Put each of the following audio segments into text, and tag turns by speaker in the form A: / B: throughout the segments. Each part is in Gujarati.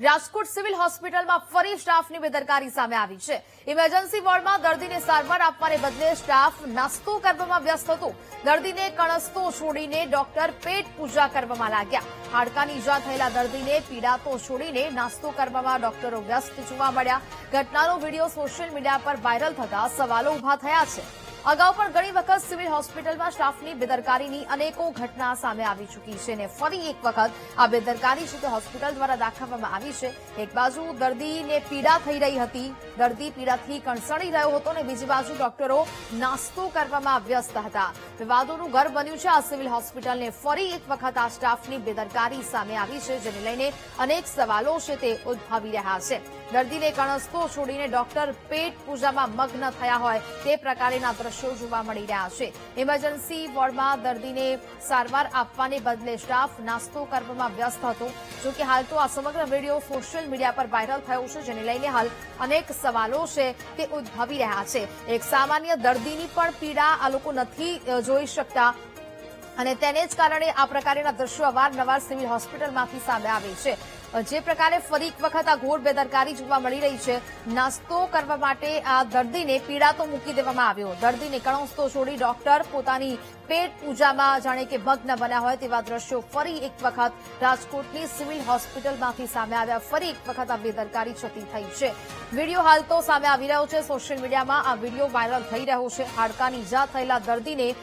A: રાજકોટ સિવિલ હોસ્પિટલમાં ફરી સ્ટાફની બેદરકારી સામે આવી છે। ઇમરજન્સી વોર્ડમાં દર્દીને સારવાર આપવાને બદલે સ્ટાફ નાસ્તો કરવામાં વ્યસ્ત હતો। દર્દીને કણસ્તો છોડીને ડોક્ટર પેટ પૂજા કરવામાં લાગ્યા। હાડકાની ઈજા થયેલા દર્દીને પીડાતો છોડીને નાસ્તો કરવામાં ડોક્ટરો વ્યસ્ત જોવા મળ્યા। ઘટનાનો વિડીયો સોશિયલ મીડિયા પર વાયરલ થતા સવાલો ઉભા થયા છે। અગાઉ પણ ઘણી વખત સિવિલ હોસ્પિટલમાં સ્ટાફની બેદરકારીની અનેકો ઘટના સામે આવી ચૂકી છે અને ફરી એક વખત આ બેદરકારી છે તે હોસ્પિટલ દ્વારા દાખવવામાં આવી છે। એક બાજુ દર્દીને પીડા થઈ રહી હતી, દર્દી પીડાથી કણસણી રહ્યો હતો અને બીજી બાજુ ડોક્ટરો નાસ્તો કરવામાં વ્યસ્ત હતા। વિવાદોનું ઘર બન્યું છે આ સિવિલ હોસ્પિટલને ફરી એક વખત આ સ્ટાફની બેદરકારી સામે આવી છે, જેને લઈને અનેક સવાલો છે તે ઉદ્ભવી રહ્યા છે। દર્દીને કણસ્તો છોડીને ડોક્ટર પેટ પૂજામાં મગ્ન થયા હોય તે પ્રકારના દ્રશ્યો જોવા મળી રહ્યા છે। ઇમરજન્સી વોર્ડમાં દર્દીને સારવાર આપવાને બદલે સ્ટાફ નાસ્તો કરવામાં વ્યસ્ત હતો। જો કે હાલ તો આ સમગ્ર વિડીયો સોશિયલ મીડિયા પર વાયરલ થયો છે, જેને લઈને હાલ અનેક સવાલો છે તે ઉદ્ભવી રહ્યા છે। એક સામાન્ય દર્દીની પણ પીડા આ લોકો નથી જોઈ શકતા અને તેને જ કારણે આ પ્રકારના દ્રશ્યો અવારનવાર સિવિલ હોસ્પિટલમાંથી સામે આવે છે। જે પ્રકારે ફરી એક વખત આ ઘોર બેદરકારી જોવા મળી રહી છે। નાસ્તો કરવા માટે આ દર્દીને પીડાતો મૂકી દેવામાં આવ્યો। દર્દીને કણસ્તો છોડી ડોક્ટર પોતાની પેટ પૂજામાં જાણે કે મગ્ન બન્યા હોય તેવા દ્રશ્યો ફરી એક વખત રાજકોટની સિવિલ હોસ્પિટલમાંથી સામે આવ્યા। ફરી એક વખત આ બેદરકારી છતી થઈ છે। વિડીયો હાલ તો સામે આવી રહ્યો છે, સોશિયલ મીડિયામાં આ વિડીયો વાયરલ થઈ રહ્યો છે। હાડકાની ઈજા થયેલા દર્દીને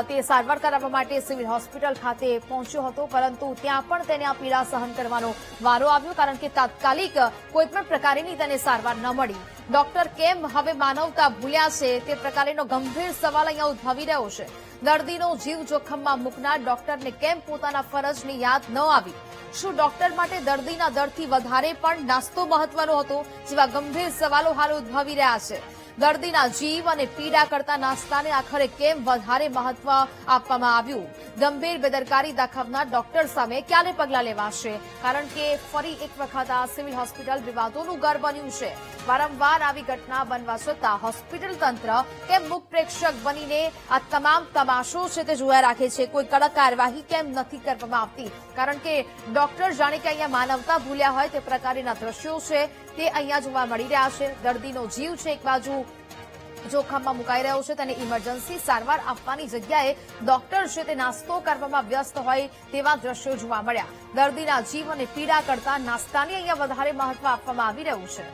A: તે સારવાર કરાવવા માટે સિવિલ હોસ્પિટલ ખાતે પહોંચ્યો હતો, પરંતુ ત્યાં પણ તેને આ પીડા સહન કરવાનો વારો આવ્યો, કારણ કે તાત્કાલિક કોઈપણ પ્રકારની તેને સારવાર ન મળી। ડોક્ટર કેમ હવે માનવતા ભૂલ્યા છે તે પ્રકારનો ગંભીર સવાલ અહીંયા ઉદ્ભવી રહ્યો છે। દર્દીનો જીવ જોખમમાં મૂકનાર ડોક્ટરને કેમ પોતાના ફરજની યાદ ન આવી? શું ડોક્ટર માટે દર્દીના દર્દથી વધારે પણ નાસ્તો મહત્વનો હતો? જેવા ગંભીર સવાલો હાલ ઉદ્ભવી રહ્યા છે। દર્દીના જીવ અને પીડા કરતા નાસ્તાને આખરે કેમ વધારે મહત્વ આપવામાં આવ્યું? ગંભીર બેદરકારી દાખવનાર ડોક્ટર સામે ક્યારે પગલાં લેવાશે? કારણ કે ફરી એક વખત આ સિવિલ હોસ્પિટલ વિવાદોનું ઘર બન્યું છે। વારંવાર આવી ઘટના બનવા છતાં હોસ્પિટલ તંત્ર કેમ મુખ પ્રેક્ષક બનીને આ તમામ તમાશો છે તે જોયા રાખે છે? કોઈ કડક કાર્યવાહી કેમ નથી કરવામાં આવતી? કારણ કે ડોક્ટર જાણે કે અહીંયા માનવતા ભૂલ્યા હોય તે પ્રકારના દ્રશ્યો છે તે અહીંયા જોવા મળી રહ્યા છે। દર્દીનો જીવ છે એક બાજુ જોખમમાં મુકાઈ રહ્યો છે, તેને ઇમરજન્સી સારવાર આપવાની જગ્યાએ ડોક્ટર છે તે નાસ્તો કરવામાં વ્યસ્ત હોય તેવા દ્રશ્યો જોવા મળ્યા। દર્દીના જીવ અને પીડા કરતા નાસ્તાને અહીંયા વધારે મહત્વ આપવામાં આવી રહ્યું છે।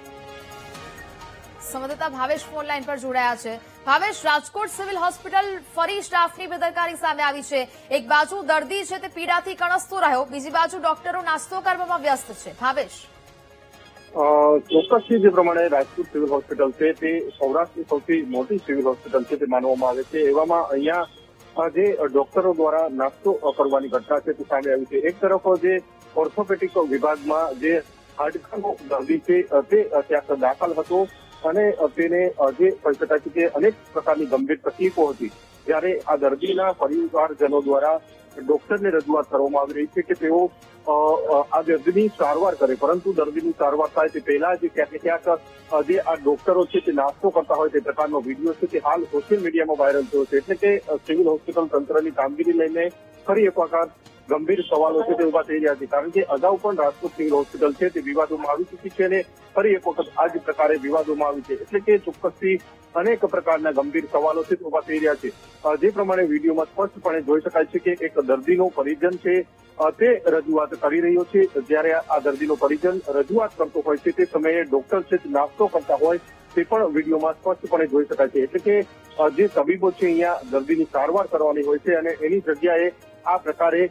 A: સંવાદદાતા ભાવેશ ફોન લાઈન પર જોડાયા છે। ભાવેશ, રાજકોટ સિવિલ હોસ્પિટલ ફરી સ્ટાફની બેદરકારી સામે આવી છે। એક બાજુ દર્દી છે તે પીડાથી કણસતો રહ્યો, બીજી બાજુ ડોક્ટરો નાસ્તો કરવામાં વ્યસ્ત છે। ભાવેશ,
B: ચોક્કસથી જે પ્રમાણે રાજકોટ સિવિલ હોસ્પિટલ છે તે સૌરાષ્ટ્રની સૌથી મોટી સિવિલ હોસ્પિટલ છે તે માનવામાં આવે છે। એવામાં અહીંયા જે ડોક્ટરો દ્વારા નાસ્તો કરવાની ઘટના છે તે સામે આવી છે। એક તરફ જે ઓર્થોપેડિક વિભાગમાં જે હાડકાનો દર્દી છે તે ત્યાં દાખલ હતો અને તેને જે કહી શકાય છે કે અનેક પ્રકારની ગંભીર તકલીફો હતી, ત્યારે આ દર્દીના પરિવારજનો દ્વારા ડોક્ટરને રજૂઆત કરવામાં આવી રહી છે કે તેઓ આ દર્દીની સારવાર કરે, પરંતુ દર્દીની સારવાર થાય તે પહેલા જ ક્યાંક ને ક્યાંક જે આ ડોક્ટરો છે તે નાસ્તો કરતા હોય તે પ્રકારનો વિડીયો છે તે હાલ સોશિયલ મીડિયામાં વાયરલ થયો છે। એટલે કે સિવિલ હોસ્પિટલ તંત્રની કામગીરી લઈને ફરી એક વખત ગંભીર સવાલો છે તે ઉભા થઈ રહ્યા છે। કારણ કે અગાઉ પણ રાજકોટ સિવિલ હોસ્પિટલ છે તે વિવાદોમાં આવી ચૂકી છે અને ફરી એક વખત આ જ પ્રકારે વિવાદોમાં આવી છે। એટલે કે ચોક્કસથી અનેક પ્રકારના ગંભીર સવાલો છે તે ઉભા થઈ રહ્યા છે। જે પ્રમાણે વિડીયોમાં સ્પષ્ટપણે જોઈ શકાય છે કે એક દર્દીનો પરિજન છે તે રજૂઆત કરી રહ્યો છે। જ્યારે આ દર્દીનો પરિજન રજૂઆત કરતો હોય છે તે સમયે ડોક્ટર છે નાસ્તો કરતા હોય તે પણ વિડીયોમાં સ્પષ્ટપણે જોઈ શકાય છે। એટલે કે જે તબીબો છે અહીંયા દર્દીની સારવાર કરવાની હોય છે અને એની જગ્યાએ આ પ્રકારે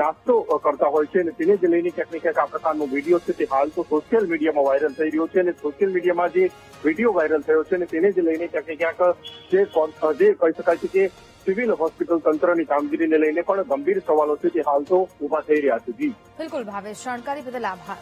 B: નાસ્તો કરતા હોય છે અને તેને જ લઈને ક્યાંક ને ક્યાંક આ પ્રકારનો વિડીયો છે તે હાલ તો સોશિયલ મીડિયામાં વાયરલ થઈ રહ્યો છે અને સોશિયલ મીડિયામાં જે વિડીયો વાયરલ થયો છે અને તેને જ લઈને ક્યાંક ને ક્યાંક જે કહી શકાય છે કે સિવિલ હોસ્પિટલ તંત્રની કામગીરીને લઈને પણ ગંભીર સવાલો છે તે હાલ તો ઉભા થઈ રહ્યા છે। જી
A: બિલકુલ ભાવેશ, જાણકારી બદલ આભાર।